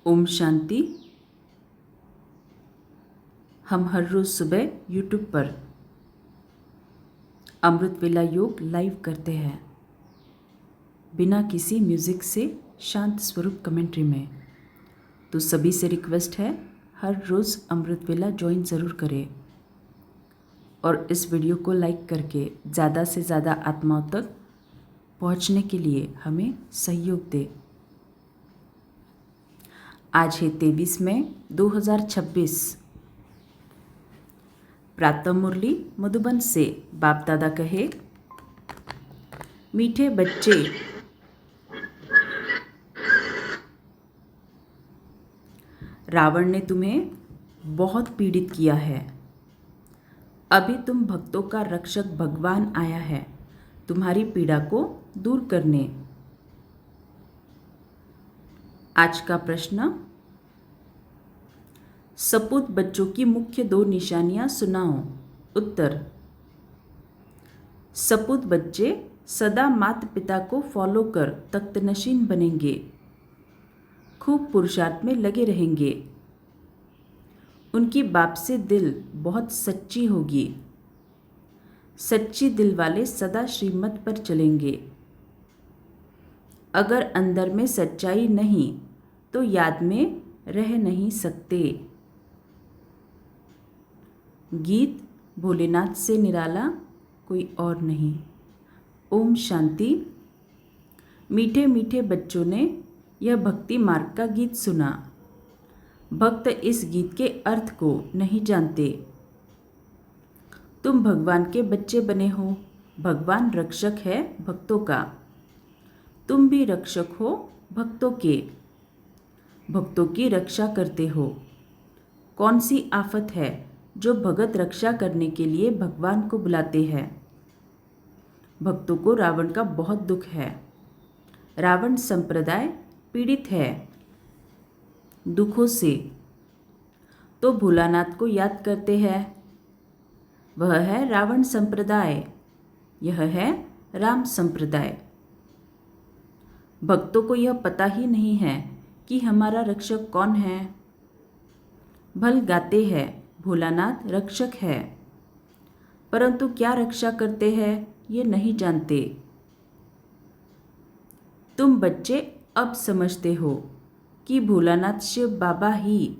ओम शांति। हम हर रोज़ सुबह YouTube पर अमृत वेला योग लाइव करते हैं बिना किसी म्यूज़िक से शांत स्वरूप कमेंट्री में। तो सभी से रिक्वेस्ट है हर रोज़ अमृत वेला ज्वाइन ज़रूर करें और इस वीडियो को लाइक करके ज़्यादा से ज़्यादा आत्माओं तक पहुंचने के लिए हमें सहयोग दें। आज है 23 मई 2026। प्रातः मुरली मधुबन से बाप दादा कहे, मीठे बच्चे, रावण ने तुम्हें बहुत पीड़ित किया है। अभी तुम भक्तों का रक्षक भगवान आया है तुम्हारी पीड़ा को दूर करने। आज का प्रश्न, सपूत बच्चों की मुख्य 2 निशानियां सुनाओ। उत्तर, सपूत बच्चे सदा माता पिता को फॉलो कर तख्तनशीन बनेंगे, खूब पुरुषार्थ में लगे रहेंगे। उनकी बाप से दिल बहुत सच्ची होगी। सच्ची दिल वाले सदा श्रीमत पर चलेंगे। अगर अंदर में सच्चाई नहीं तो याद में रह नहीं सकते। गीत भोलेनाथ से निराला कोई और नहीं। ओम शांति। मीठे मीठे बच्चों ने यह भक्ति मार्ग का गीत सुना। भक्त इस गीत के अर्थ को नहीं जानते। तुम भगवान के बच्चे बने हो। भगवान रक्षक है भक्तों का। तुम भी रक्षक हो भक्तों के। भक्तों की रक्षा करते हो। कौन सी आफत है जो भगत रक्षा करने के लिए भगवान को बुलाते हैं। भक्तों को रावण का बहुत दुख है। रावण संप्रदाय पीड़ित है दुखों से, तो भोलानाथ को याद करते हैं। वह है रावण संप्रदाय, यह है राम संप्रदाय। भक्तों को यह पता ही नहीं है कि हमारा रक्षक कौन है। भल गाते हैं भोलानाथ रक्षक है, परंतु क्या रक्षा करते हैं ये नहीं जानते। तुम बच्चे अब समझते हो कि भोलानाथ शिव बाबा ही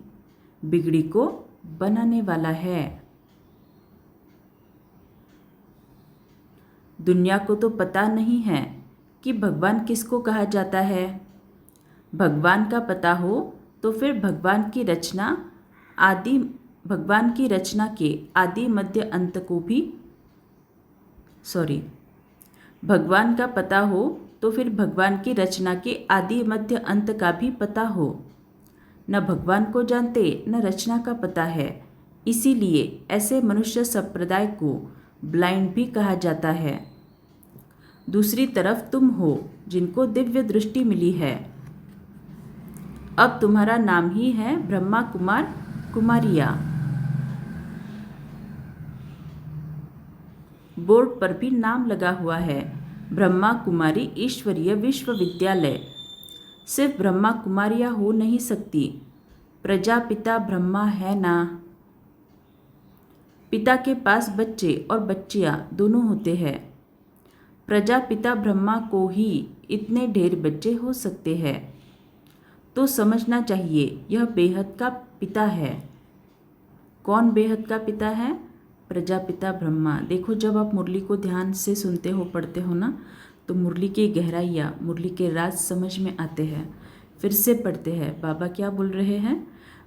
बिगड़ी को बनाने वाला है। दुनिया को तो पता नहीं है कि भगवान किसको कहा जाता है। भगवान का पता हो तो फिर भगवान की रचना के आदि मध्य अंत को भी भगवान का पता हो तो फिर भगवान की रचना के आदि मध्य अंत का भी पता हो। न भगवान को जानते न रचना का पता है। इसीलिए ऐसे मनुष्य संप्रदाय को ब्लाइंड भी कहा जाता है। दूसरी तरफ तुम हो जिनको दिव्य दृष्टि मिली है। अब तुम्हारा नाम ही है ब्रह्मा कुमार कुमारिया। बोर्ड पर भी नाम लगा हुआ है, ब्रह्मा कुमारी ईश्वरीय विश्वविद्यालय। सिर्फ ब्रह्मा कुमारिया हो नहीं सकती, प्रजापिता ब्रह्मा है ना। पिता के पास बच्चे और बच्चियां दोनों होते हैं। प्रजापिता ब्रह्मा को ही इतने ढेर बच्चे हो सकते हैं, तो समझना चाहिए यह बेहद का पिता है। कौन बेहद का पिता है? प्रजापिता ब्रह्मा। देखो, जब आप मुरली को ध्यान से सुनते हो, पढ़ते हो ना, तो मुरली की गहराइयाँ, मुरली के राज समझ में आते हैं। फिर से पढ़ते हैं, बाबा क्या बोल रहे हैं?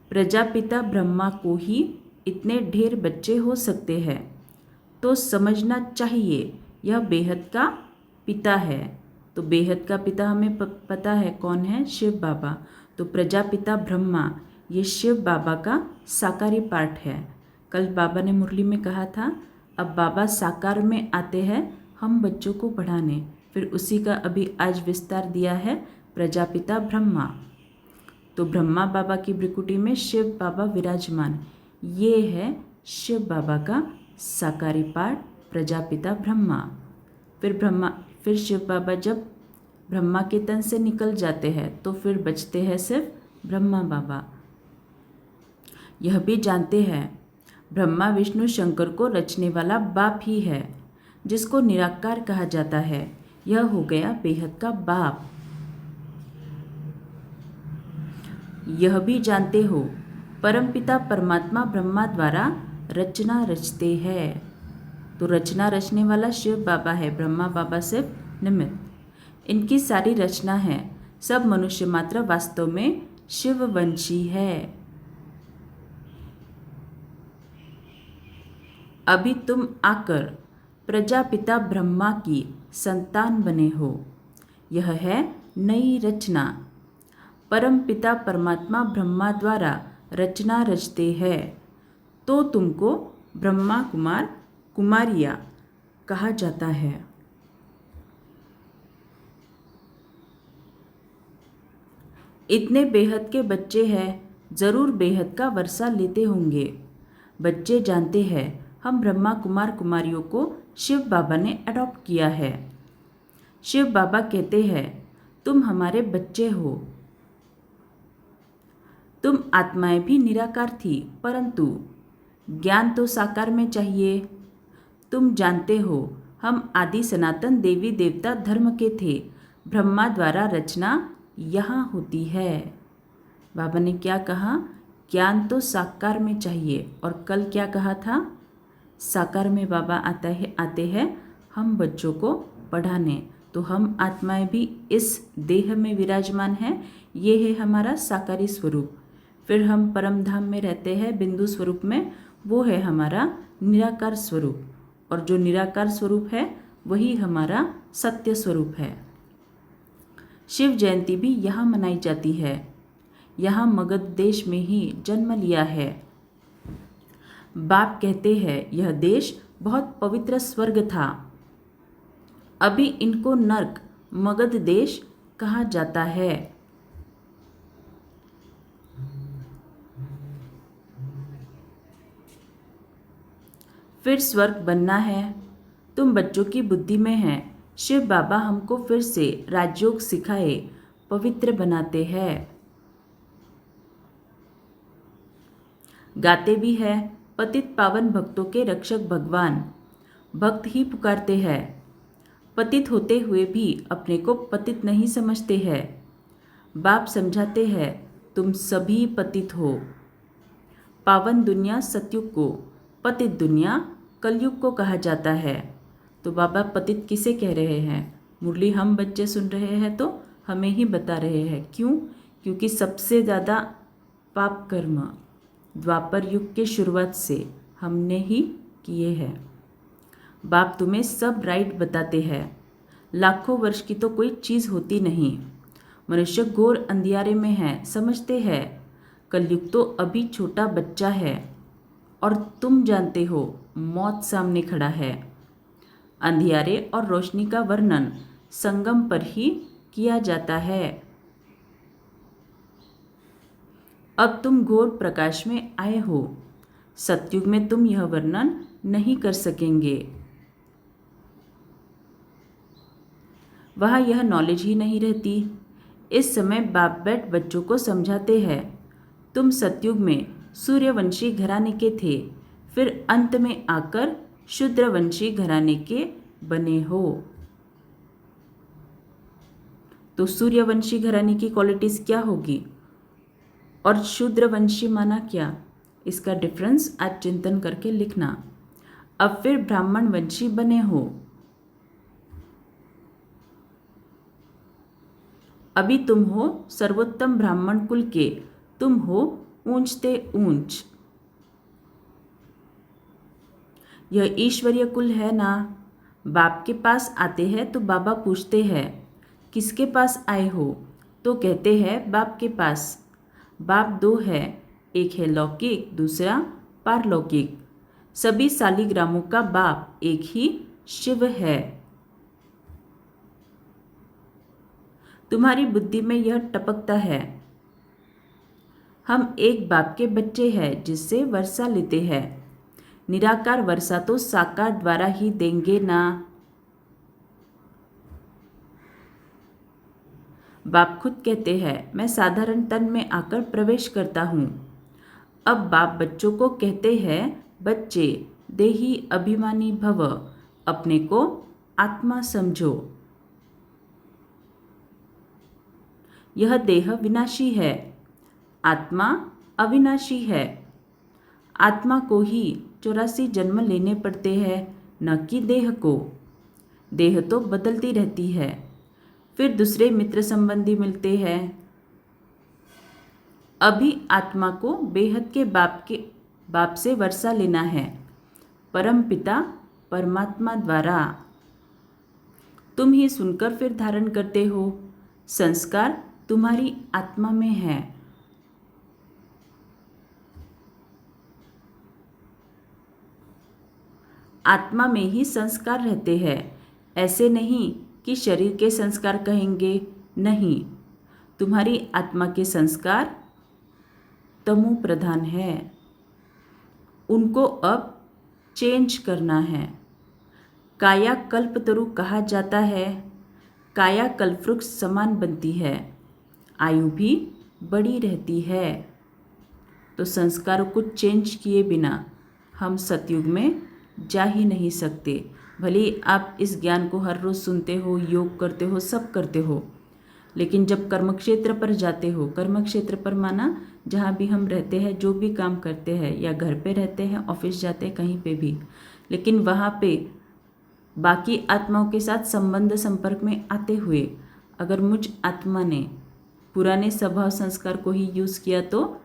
प्रजापिता ब्रह्मा को ही इतने ढेर बच्चे हो सकते हैं, तो समझना चाहिए यह बेहद का पिता है। तो बेहद का पिता हमें पता है कौन है? शिव बाबा। तो प्रजापिता ब्रह्मा ये शिव बाबा का साकारी पार्ट है। कल बाबा ने मुरली में कहा था, अब बाबा साकार में आते हैं हम बच्चों को पढ़ाने। फिर उसी का अभी आज विस्तार दिया है, प्रजापिता ब्रह्मा। तो ब्रह्मा बाबा की भ्रिकुटी में शिव बाबा विराजमान। ये है शिव बाबा का साकारी पार्ट, प्रजापिता ब्रह्मा। फिर शिव बाबा जब ब्रह्मा के तन से निकल जाते हैं तो फिर बचते हैं सिर्फ ब्रह्मा बाबा। यह भी जानते हैं ब्रह्मा विष्णु शंकर को रचने वाला बाप ही है, जिसको निराकार कहा जाता है। यह हो गया बेहद का बाप। यह भी जानते हो परमपिता परमात्मा ब्रह्मा द्वारा रचना रचते हैं। तो रचना रचने वाला शिव बाबा है, ब्रह्मा बाबा सिर्फ निमित्त। इनकी सारी रचना है, सब मनुष्य मात्र वास्तव में शिववंशी है। अभी तुम आकर प्रजापिता ब्रह्मा की संतान बने हो। यह है नई रचना। परमपिता परमात्मा ब्रह्मा द्वारा रचना रचते हैं, तो तुमको ब्रह्मा कुमार कुमारिया कहा जाता है। इतने बेहद के बच्चे हैं, जरूर बेहद का वर्षा लेते होंगे। बच्चे जानते हैं हम ब्रह्मा कुमार कुमारियों को शिव बाबा ने अडॉप्ट किया है। शिव बाबा कहते हैं तुम हमारे बच्चे हो। तुम आत्माएं भी निराकार थी, परंतु ज्ञान तो साकार में चाहिए। तुम जानते हो हम आदि सनातन देवी देवता धर्म के थे। ब्रह्मा द्वारा रचना यहाँ होती है। बाबा ने क्या कहा? ज्ञान तो साकार में चाहिए। और कल क्या कहा था? साकार में बाबा आते हैं हम बच्चों को पढ़ाने। तो हम आत्माएं भी इस देह में विराजमान हैं। ये है हमारा साकारी स्वरूप। फिर हम परम धाम में रहते हैं बिंदु स्वरूप में, वो है हमारा निराकार स्वरूप। और जो निराकार स्वरूप है वही हमारा सत्य स्वरूप है। शिव जयंती भी यहाँ मनाई जाती है। यहाँ मगध देश में ही जन्म लिया है। बाप कहते हैं यह देश बहुत पवित्र स्वर्ग था। अभी इनको नर्क मगध देश कहा जाता है। फिर स्वर्ग बनना है। तुम बच्चों की बुद्धि में है। शिव बाबा हमको फिर से राजयोग सिखाए, पवित्र बनाते हैं। गाते भी है पतित पावन भक्तों के रक्षक भगवान। भक्त ही पुकारते हैं। पतित होते हुए भी अपने को पतित नहीं समझते हैं। बाप समझाते हैं तुम सभी पतित हो। पावन दुनिया सतयुग को, पतित दुनिया कलयुग को कहा जाता है। तो बाबा पतित किसे कह रहे हैं? मुरली हम बच्चे सुन रहे हैं तो हमें ही बता रहे हैं। क्यों? क्योंकि सबसे ज़्यादा पाप कर्म द्वापर युग के शुरुआत से हमने ही किए हैं। बाप तुम्हें सब राइट बताते हैं। लाखों वर्ष की तो कोई चीज़ होती नहीं। मनुष्य घोर अंधियारे में है, समझते हैं कलयुग तो अभी छोटा बच्चा है। और तुम जानते हो मौत सामने खड़ा है। अंधियारे और रोशनी का वर्णन संगम पर ही किया जाता है। अब तुम घोर प्रकाश में आए हो। सतयुग में तुम यह वर्णन नहीं कर सकेंगे। वहाँ यह नॉलेज ही नहीं रहती। इस समय बाप बैठ बच्चों को समझाते हैं तुम सतयुग में सूर्यवंशी घराने के थे, फिर अंत में आकर शूद्रवंशी घराने के बने हो। तो सूर्यवंशी घराने की क्वालिटीज क्या होगी और शूद्रवंशी माना क्या? इसका डिफरेंस आज चिंतन करके लिखना। अब फिर ब्राह्मण वंशी बने हो। अभी तुम हो सर्वोत्तम ब्राह्मण कुल के, तुम हो ऊंचते ऊंच। यह ईश्वरीय कुल है ना। बाप के पास आते हैं तो बाबा पूछते हैं किसके पास आए हो? तो कहते हैं बाप के पास। बाप दो है, एक है लौकिक, दूसरा पारलौकिक। सभी शालिग्रामों का बाप एक ही शिव है। तुम्हारी बुद्धि में यह टपकता है हम एक बाप के बच्चे हैं जिससे वर्षा लेते हैं। निराकार वर्षा तो साकार द्वारा ही देंगे ना। बाप खुद कहते हैं, मैं साधारण तन में आकर प्रवेश करता हूँ। अब बाप बच्चों को कहते हैं, बच्चे देही अभिमानी भव, अपने को आत्मा समझो। यह देह विनाशी है, आत्मा अविनाशी है। आत्मा को ही 84 जन्म लेने पड़ते हैं, न कि देह को। देह तो बदलती रहती है, फिर दूसरे मित्र संबंधी मिलते हैं। अभी आत्मा को बेहद के बाप से वर्षा लेना है, परम पिता परमात्मा द्वारा। तुम ही सुनकर फिर धारण करते हो। संस्कार तुम्हारी आत्मा में है। आत्मा में ही संस्कार रहते हैं। ऐसे नहीं कि शरीर के संस्कार कहेंगे, नहीं, तुम्हारी आत्मा के संस्कार तमो प्रधान है, उनको अब चेंज करना है। काया कल्पतरु कहा जाता है, काया कल्पवृक्ष समान बनती है, आयु भी बड़ी रहती है। तो संस्कारों को चेंज किए बिना हम सतयुग में जा ही नहीं सकते। भले ही आप इस ज्ञान को हर रोज़ सुनते हो, योग करते हो, सब करते हो, लेकिन जब कर्म क्षेत्र पर जाते हो, कर्म क्षेत्र पर माना जहाँ भी हम रहते हैं, जो भी काम करते हैं, या घर पे रहते हैं, ऑफिस जाते हैं, कहीं पे भी, लेकिन वहाँ पे बाकी आत्माओं के साथ संबंध संपर्क में आते हुए अगर मुझ आत्मा ने पुराने स्वभाव संस्कार को ही यूज़ किया तो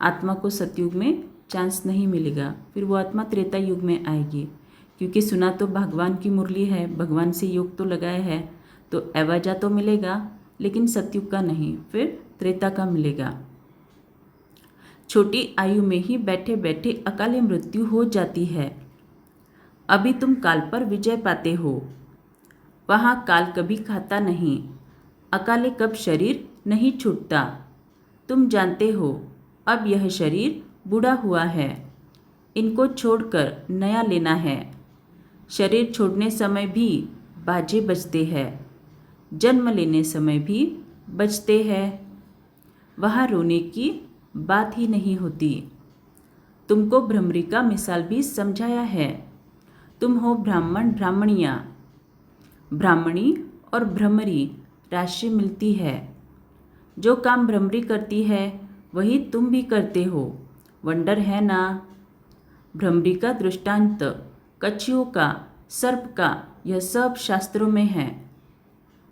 आत्मा को सतयुग में चांस नहीं मिलेगा। फिर वो आत्मा त्रेता युग में आएगी, क्योंकि सुना तो भगवान की मुरली है, भगवान से योग तो लगाया है, तो एवाजा तो मिलेगा, लेकिन सतयुग का नहीं, फिर त्रेता का मिलेगा। छोटी आयु में ही बैठे बैठे अकाले मृत्यु हो जाती है। अभी तुम काल पर विजय पाते हो। वहाँ काल कभी खाता नहीं, अकाले कब शरीर नहीं छूटता। तुम जानते हो अब यह शरीर बूढ़ा हुआ है, इनको छोड़कर नया लेना है। शरीर छोड़ने समय भी बाजे बजते हैं, जन्म लेने समय भी बजते हैं। वहाँ रोने की बात ही नहीं होती। तुमको भ्रमरी का मिसाल भी समझाया है। तुम हो ब्राह्मण ब्राह्मणियाँ, ब्राह्मणी और भ्रमरी राशि मिलती है। जो काम भ्रमरी करती है वही तुम भी करते हो, वंडर है ना। भ्रमरी का दृष्टांत, कछुओं का, सर्प का, यह सब शास्त्रों में है।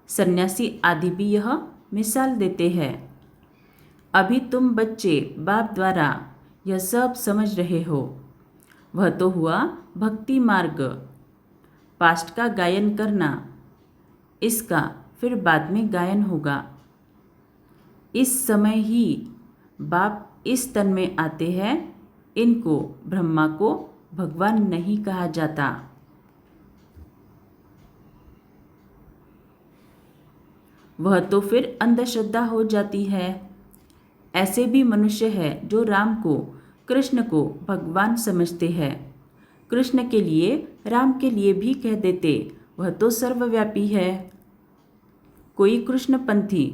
सन्यासी आदि भी यह मिसाल देते हैं। अभी तुम बच्चे बाप द्वारा यह सब समझ रहे हो। वह तो हुआ भक्ति मार्ग, पास्ट का गायन करना, इसका फिर बाद में गायन होगा। इस समय ही बाप इस तन में आते हैं। इनको ब्रह्मा को भगवान नहीं कहा जाता। वह तो फिर अंधश्रद्धा हो जाती है। ऐसे भी मनुष्य है जो राम को, कृष्ण को भगवान समझते हैं। कृष्ण के लिए, राम के लिए भी कह देते, वह तो सर्वव्यापी है। कोई कृष्णपंथी,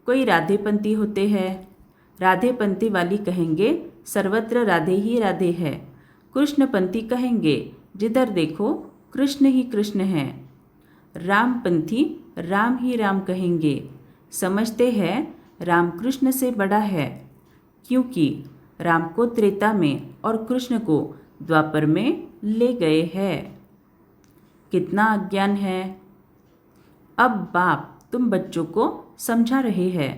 कोई राधेपंथी होते हैं। राधेपंथी वाली कहेंगे सर्वत्र राधे ही राधे है। कृष्णपंथी कहेंगे जिधर देखो कृष्ण ही कृष्ण है। रामपंथी राम ही राम कहेंगे, समझते हैं राम कृष्ण से बड़ा है, क्योंकि राम को त्रेता में और कृष्ण को द्वापर में ले गए हैं। कितना अज्ञान है। अब बाप तुम बच्चों को समझा रहे हैं।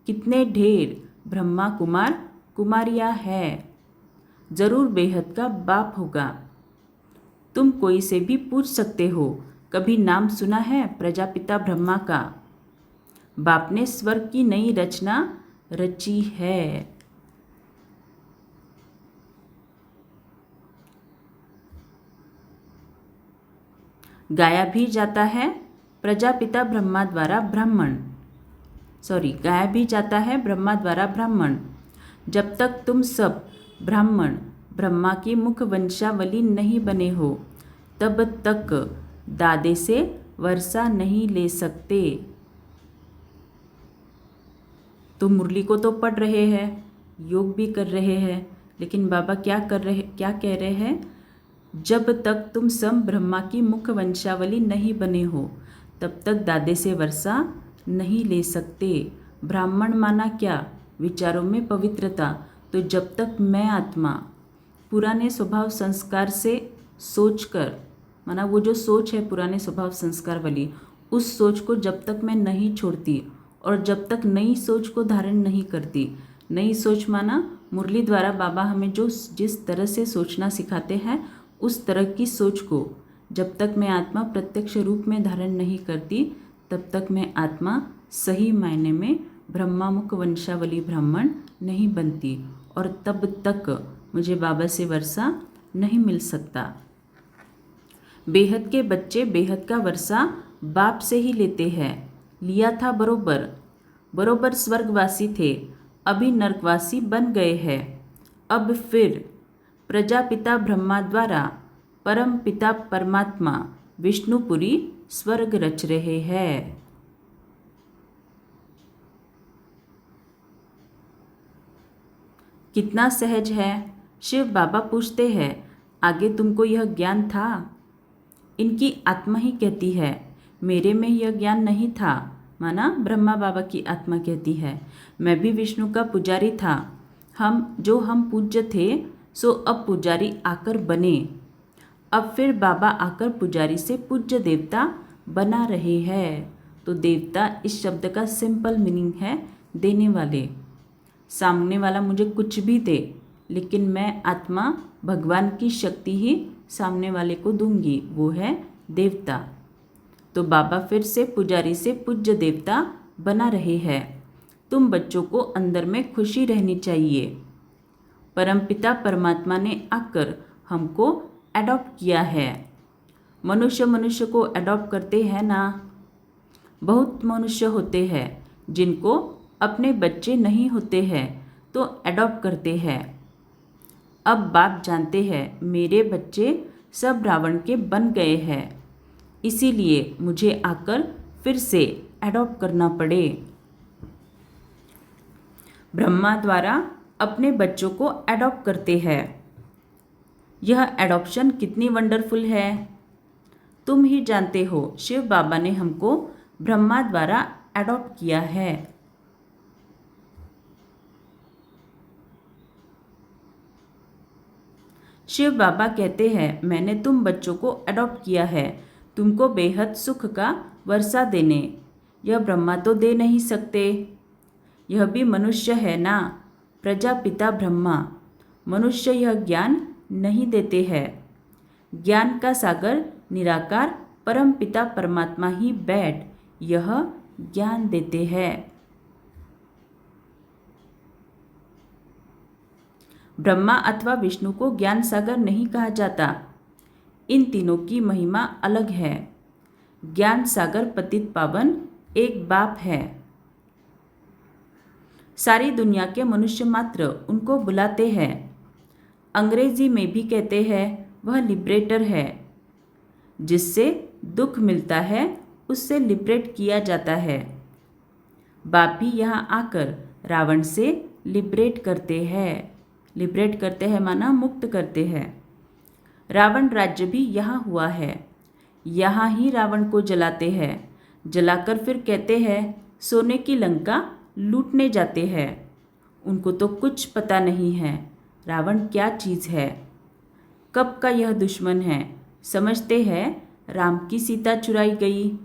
कितने ढेर ब्रह्मा कुमार कुमारियाँ है, जरूर बेहद का बाप होगा। तुम कोई से भी पूछ सकते हो, कभी नाम सुना है प्रजापिता ब्रह्मा का? बाप ने स्वर्ग की नई रचना रची है। गाया भी जाता है प्रजापिता ब्रह्मा द्वारा ब्राह्मण, गाया भी जाता है ब्रह्मा द्वारा ब्राह्मण। जब तक तुम सब ब्राह्मण ब्रह्मा की मुख वंशावली नहीं बने हो, तब तक दादे से वर्षा नहीं ले सकते। तो मुरली को तो पढ़ रहे हैं, योग भी कर रहे हैं, लेकिन बाबा क्या कह रहे हैं, जब तक तुम सम ब्रह्मा की मुख्य वंशावली नहीं बने हो तब तक दादे से वर्षा नहीं ले सकते। ब्राह्मण माना क्या, विचारों में पवित्रता। तो जब तक मैं आत्मा पुराने स्वभाव संस्कार से सोचकर, माना वो जो सोच है पुराने स्वभाव संस्कार वाली, उस सोच को जब तक मैं नहीं छोड़ती और जब तक नई सोच को धारण नहीं करती, नई सोच माना मुरली द्वारा बाबा हमें जो जिस तरह से सोचना सिखाते हैं उस तरह की सोच को जब तक मैं आत्मा प्रत्यक्ष रूप में धारण नहीं करती तब तक मैं आत्मा सही मायने में ब्रह्मामुख वंशावली ब्राह्मण नहीं बनती और तब तक मुझे बाबा से वर्षा नहीं मिल सकता। बेहद के बच्चे बेहद का वर्षा बाप से ही लेते हैं। लिया था बरोबर, बरोबर स्वर्गवासी थे, अभी नरकवासी बन गए हैं। अब फिर प्रजापिता ब्रह्मा द्वारा परम पिता परमात्मा विष्णुपुरी स्वर्ग रच रहे हैं। कितना सहज है। शिव बाबा पूछते हैं, आगे तुमको यह ज्ञान था? इनकी आत्मा ही कहती है, मेरे में यह ज्ञान नहीं था। माना ब्रह्मा बाबा की आत्मा कहती है, मैं भी विष्णु का पुजारी था। हम पूज्य थे, सो अब पुजारी आकर बने। अब फिर बाबा आकर पुजारी से पूज्य देवता बना रहे हैं। तो देवता इस शब्द का सिंपल मीनिंग है देने वाले। सामने वाला मुझे कुछ भी दे, लेकिन मैं आत्मा भगवान की शक्ति ही सामने वाले को दूंगी, वो है देवता। तो बाबा फिर से पुजारी से पूज्य देवता बना रहे हैं। तुम बच्चों को अंदर में खुशी रहनी चाहिए। परमपिता परमात्मा ने आकर हमको अडॉप्ट किया है। मनुष्य को अडॉप्ट करते हैं ना। बहुत मनुष्य होते हैं जिनको अपने बच्चे नहीं होते हैं तो अडॉप्ट करते हैं। अब बाप जानते हैं मेरे बच्चे सब रावण के बन गए हैं, इसीलिए मुझे आकर फिर से अडॉप्ट करना पड़े। ब्रह्मा द्वारा अपने बच्चों को अडॉप्ट करते हैं। यह एडॉप्शन कितनी वंडरफुल है, तुम ही जानते हो। शिव बाबा ने हमको ब्रह्मा द्वारा अडॉप्ट किया है। शिव बाबा कहते हैं, मैंने तुम बच्चों को अडॉप्ट किया है तुमको बेहद सुख का वर्षा देने। यह ब्रह्मा तो दे नहीं सकते, यह भी मनुष्य है ना। प्रजापिता ब्रह्मा मनुष्य यह ज्ञान नहीं देते हैं। ज्ञान का सागर निराकार परम पिता परमात्मा ही बैठ यह ज्ञान देते हैं। ब्रह्मा अथवा विष्णु को ज्ञान सागर नहीं कहा जाता। इन तीनों की महिमा अलग है। ज्ञान सागर पतित पावन एक बाप है। सारी दुनिया के मनुष्य मात्र उनको बुलाते हैं। अंग्रेजी में भी कहते हैं वह लिबरेटर है। जिससे दुख मिलता है उससे लिबरेट किया जाता है। बाप भी यहाँ आकर रावण से लिबरेट करते हैं। लिबरेट करते हैं माना मुक्त करते हैं। रावण राज्य भी यहाँ हुआ है। यहाँ ही रावण को जलाते हैं। जलाकर फिर कहते हैं सोने की लंका लूटने जाते हैं। उनको तो कुछ पता नहीं है रावण क्या चीज़ है, कब का यह दुश्मन है। समझते हैं राम की सीता चुराई गई,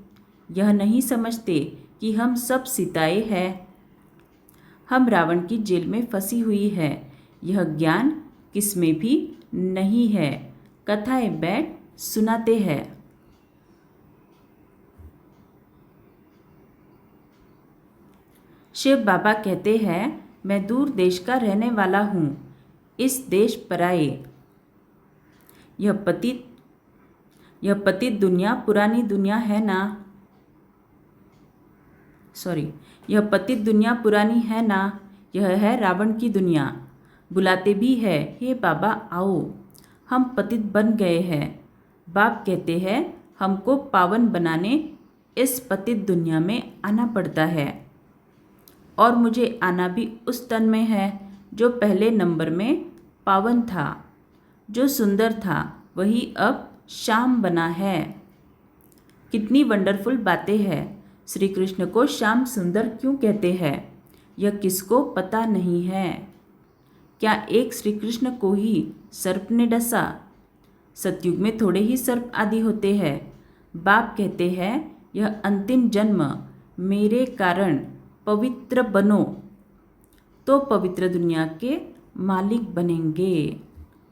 यह नहीं समझते कि हम सब सीताएं हैं। हम रावण की जेल में फंसी हुई है, यह ज्ञान किसमें भी नहीं है। कथाएं बैठ सुनाते हैं। शिव बाबा कहते हैं मैं दूर देश का रहने वाला हूँ, इस देश पराए। यह पतित दुनिया पुरानी दुनिया है ना। यह पतित दुनिया पुरानी है ना। यह है रावण की दुनिया। बुलाते भी है हे बाबा आओ, हम पतित बन गए हैं। बाप कहते हैं हमको पावन बनाने इस पतित दुनिया में आना पड़ता है। और मुझे आना भी उस तन में है जो पहले नंबर में पावन था। जो सुंदर था वही अब श्याम बना है। कितनी वंडरफुल बातें हैं। श्री कृष्ण को श्याम सुंदर क्यों कहते हैं, यह किसको पता नहीं है। क्या एक श्री कृष्ण को ही सर्प ने डसा? सतयुग में थोड़े ही सर्प आदि होते हैं। बाप कहते हैं यह अंतिम जन्म मेरे कारण पवित्र बनो तो पवित्र दुनिया के मालिक बनेंगे।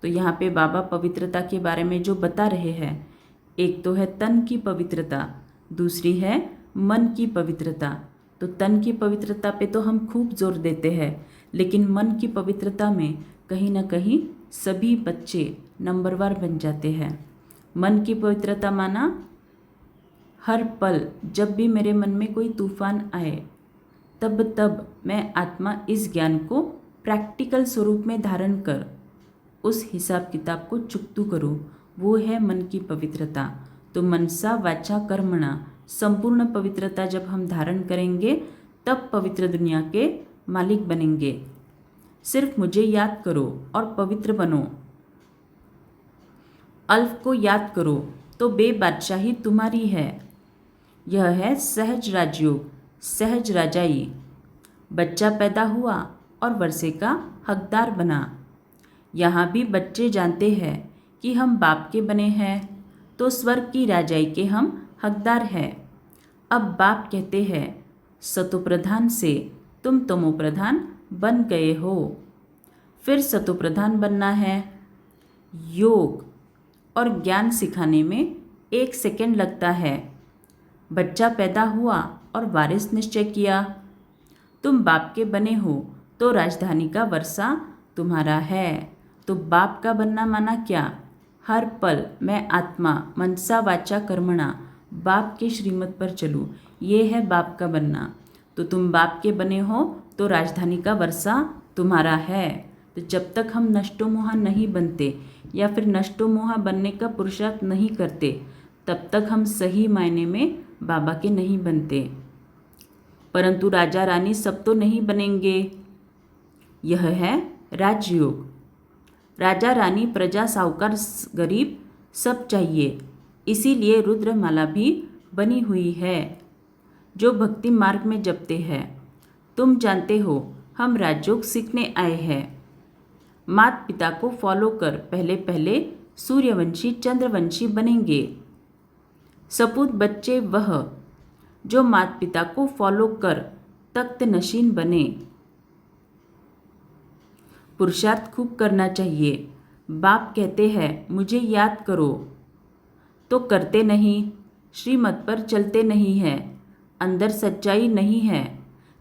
तो यहाँ पे बाबा पवित्रता के बारे में जो बता रहे हैं, एक तो है तन की पवित्रता, दूसरी है मन की पवित्रता। तो तन की पवित्रता पे तो हम खूब जोर देते हैं, लेकिन मन की पवित्रता में कहीं ना कहीं सभी बच्चे नंबरवार बन जाते हैं। मन की पवित्रता माना हर पल जब भी मेरे मन में कोई तूफान आए तब मैं आत्मा इस ज्ञान को प्रैक्टिकल स्वरूप में धारण कर उस हिसाब किताब को चुकतू करूँ, वो है मन की पवित्रता। तो मनसा वाचा कर्मणा संपूर्ण पवित्रता जब हम धारण करेंगे तब पवित्र दुनिया के मालिक बनेंगे। सिर्फ मुझे याद करो और पवित्र बनो। अल्फ को याद करो तो बेबादशाही तुम्हारी है। यह है सहज राजयोग, सहज राजाई। बच्चा पैदा हुआ और वर्षे का हकदार बना। यहाँ भी बच्चे जानते हैं कि हम बाप के बने हैं तो स्वर्ग की राजाई के हम हकदार हैं। अब बाप कहते हैं सतोप्रधान से तुम तमोप्रधान बन गए हो। फिर सतोप्रधान बनना है। योग और ज्ञान सिखाने में 1 सेकंड लगता है। बच्चा पैदा हुआ और वारिस निश्चय किया। तुम बाप के बने हो तो राजधानी का वर्षा तुम्हारा है। तो बाप का बनना माना क्या? हर पल मैं आत्मा मनसा वाचा कर्मणा बाप के श्रीमत पर चलूँ, ये है बाप का बनना। तो तुम बाप के बने हो तो राजधानी का वर्षा तुम्हारा है। तो जब तक हम नष्टो मोहा नहीं बनते या फिर नष्टो मोहा बनने का पुरुषार्थ नहीं करते, तब तक हम सही मायने में बाबा के नहीं बनते। परंतु राजा रानी सब तो नहीं बनेंगे। यह है राजयोग। राजा रानी प्रजा साहूकार गरीब सब चाहिए, इसीलिए रुद्रमाला भी बनी हुई है जो भक्ति मार्ग में जपते हैं। तुम जानते हो हम राजयोग सीखने आए हैं। माता पिता को फॉलो कर पहले पहले सूर्यवंशी चंद्रवंशी बनेंगे। सपूत बच्चे वह जो माता पिता को फॉलो कर तख्त नशीन बने। पुरुषार्थ खूब करना चाहिए। बाप कहते हैं मुझे याद करो तो करते नहीं, श्रीमत पर चलते नहीं है, अंदर सच्चाई नहीं है।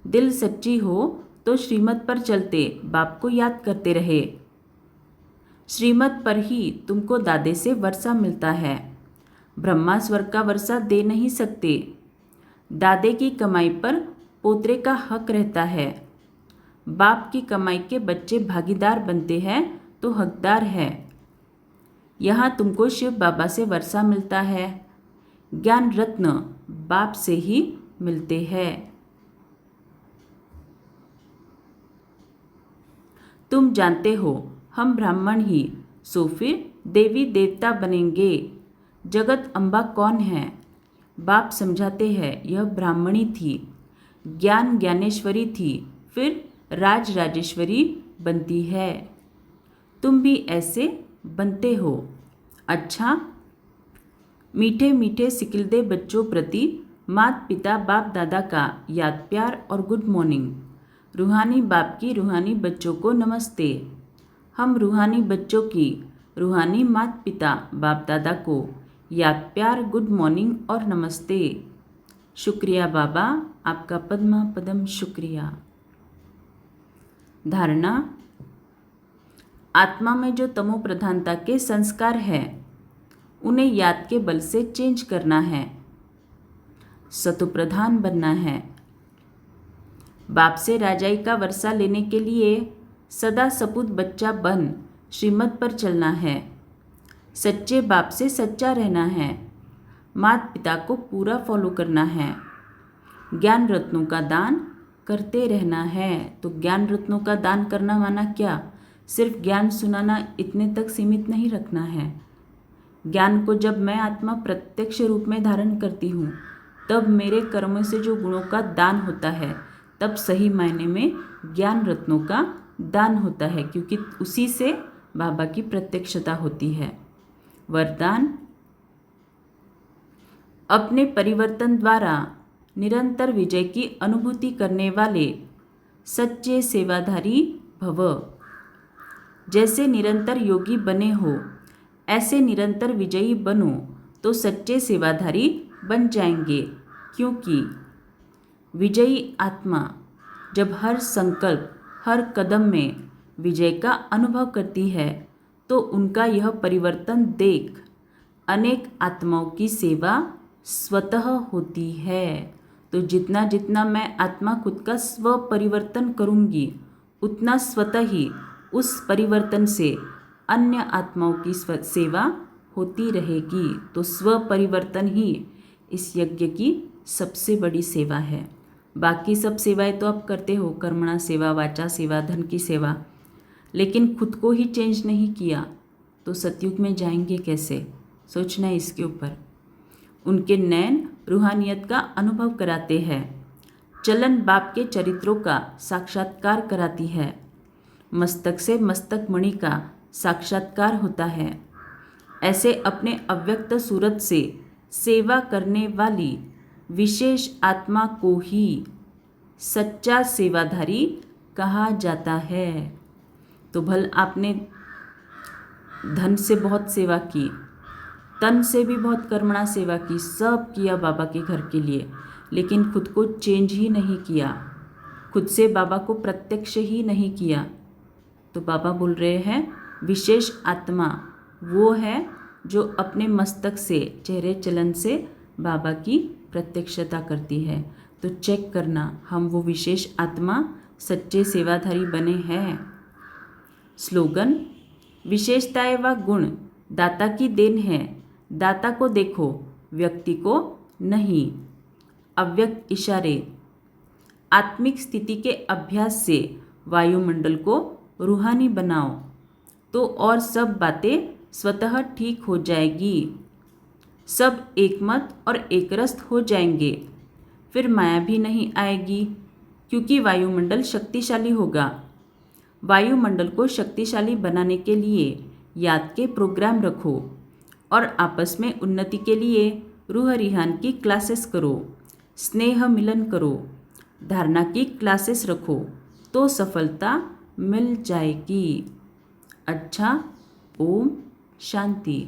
दिल सच्ची हो तो श्रीमत पर चलते बाप को याद करते रहे। श्रीमत पर ही तुमको दादे से वर्षा मिलता है। ब्रह्मा स्वर्ग का वर्षा दे नहीं सकते। दादे की कमाई पर पोतरे का हक रहता है। बाप की कमाई के बच्चे भागीदार बनते हैं तो हकदार है। यहाँ तुमको शिव बाबा से वर्षा मिलता है। ज्ञान रत्न बाप से ही मिलते हैं। तुम जानते हो हम ब्राह्मण ही, सो फिर देवी देवता बनेंगे। जगत अम्बा कौन है? बाप समझाते हैं यह ब्राह्मणी थी, ज्ञान ज्ञानेश्वरी थी, फिर राज राजेश्वरी बनती है। तुम भी ऐसे बनते हो। अच्छा, मीठे मीठे सिकिलदे बच्चों प्रति माता पिता बाप दादा का याद प्यार और गुड मॉर्निंग। रूहानी बाप की रूहानी बच्चों को नमस्ते। हम रूहानी बच्चों की रूहानी माता पिता बाप दादा को याद प्यार गुड मॉर्निंग और नमस्ते। शुक्रिया बाबा, आपका पद्मा पदम शुक्रिया। धारणा, आत्मा में जो तमो प्रधानता के संस्कार हैं उन्हें याद के बल से चेंज करना है, सतो प्रधान बनना है। बाप से राजाई का वर्षा लेने के लिए सदा सपूत बच्चा बन श्रीमत पर चलना है। सच्चे बाप से सच्चा रहना है। माता पिता को पूरा फॉलो करना है। ज्ञान रत्नों का दान करते रहना है। तो ज्ञान रत्नों का दान करना माना क्या? सिर्फ ज्ञान सुनाना, इतने तक सीमित नहीं रखना है। ज्ञान को जब मैं आत्मा प्रत्यक्ष रूप में धारण करती हूँ, तब मेरे कर्मों से जो गुणों का दान होता है, तब सही मायने में ज्ञान रत्नों का दान होता है, क्योंकि उसी से बाबा की प्रत्यक्षता होती है। वरदान: अपने परिवर्तन द्वारा निरंतर विजय की अनुभूति करने वाले सच्चे सेवाधारी भव। जैसे निरंतर योगी बने हो, ऐसे निरंतर विजयी बनो तो सच्चे सेवाधारी बन जाएंगे। क्योंकि विजयी आत्मा जब हर संकल्प, हर कदम में विजय का अनुभव करती है, तो उनका यह परिवर्तन देख अनेक आत्माओं की सेवा स्वतः होती है। तो जितना जितना मैं आत्मा खुद का स्व परिवर्तन करूँगी, उतना स्वतः ही उस परिवर्तन से अन्य आत्माओं की सेवा होती रहेगी। तो स्व परिवर्तन ही इस यज्ञ की सबसे बड़ी सेवा है। बाकी सब सेवाएं तो आप करते हो, कर्मणा सेवा, वाचा सेवा, धन की सेवा, लेकिन खुद को ही चेंज नहीं किया तो सतयुग में जाएंगे कैसे? सोचना है इसके ऊपर। उनके नैन रूहानियत का अनुभव कराते हैं। चलन बाप के चरित्रों का साक्षात्कार कराती है। मस्तक से मस्तक मणि का साक्षात्कार होता है। ऐसे अपने अव्यक्त सूरत से सेवा करने वाली विशेष आत्मा को ही सच्चा सेवाधारी कहा जाता है। तो भल आपने धन से बहुत सेवा की, तन से भी बहुत कर्मणा सेवा की, सब किया बाबा के घर के लिए, लेकिन खुद को चेंज ही नहीं किया, खुद से बाबा को प्रत्यक्ष ही नहीं किया। तो बाबा बोल रहे हैं विशेष आत्मा वो है जो अपने मस्तक से, चेहरे चलन से बाबा की प्रत्यक्षता करती है। तो चेक करना, हम वो विशेष आत्मा सच्चे सेवाधारी बने हैं। स्लोगन: विशेषताएं व गुण दाता की देन है, दाता को देखो, व्यक्ति को नहीं। अव्यक्त इशारे: आत्मिक स्थिति के अभ्यास से वायुमंडल को रूहानी बनाओ, तो और सब बातें स्वतः ठीक हो जाएगी। सब एकमत और एकरस हो जाएंगे। फिर माया भी नहीं आएगी, क्योंकि वायुमंडल शक्तिशाली होगा। वायुमंडल को शक्तिशाली बनाने के लिए याद के प्रोग्राम रखो और आपस में उन्नति के लिए रूह रिहान की क्लासेस करो, स्नेह मिलन करो, धारणा की क्लासेस रखो, तो सफलता मिल जाएगी। अच्छा, ओम शांति।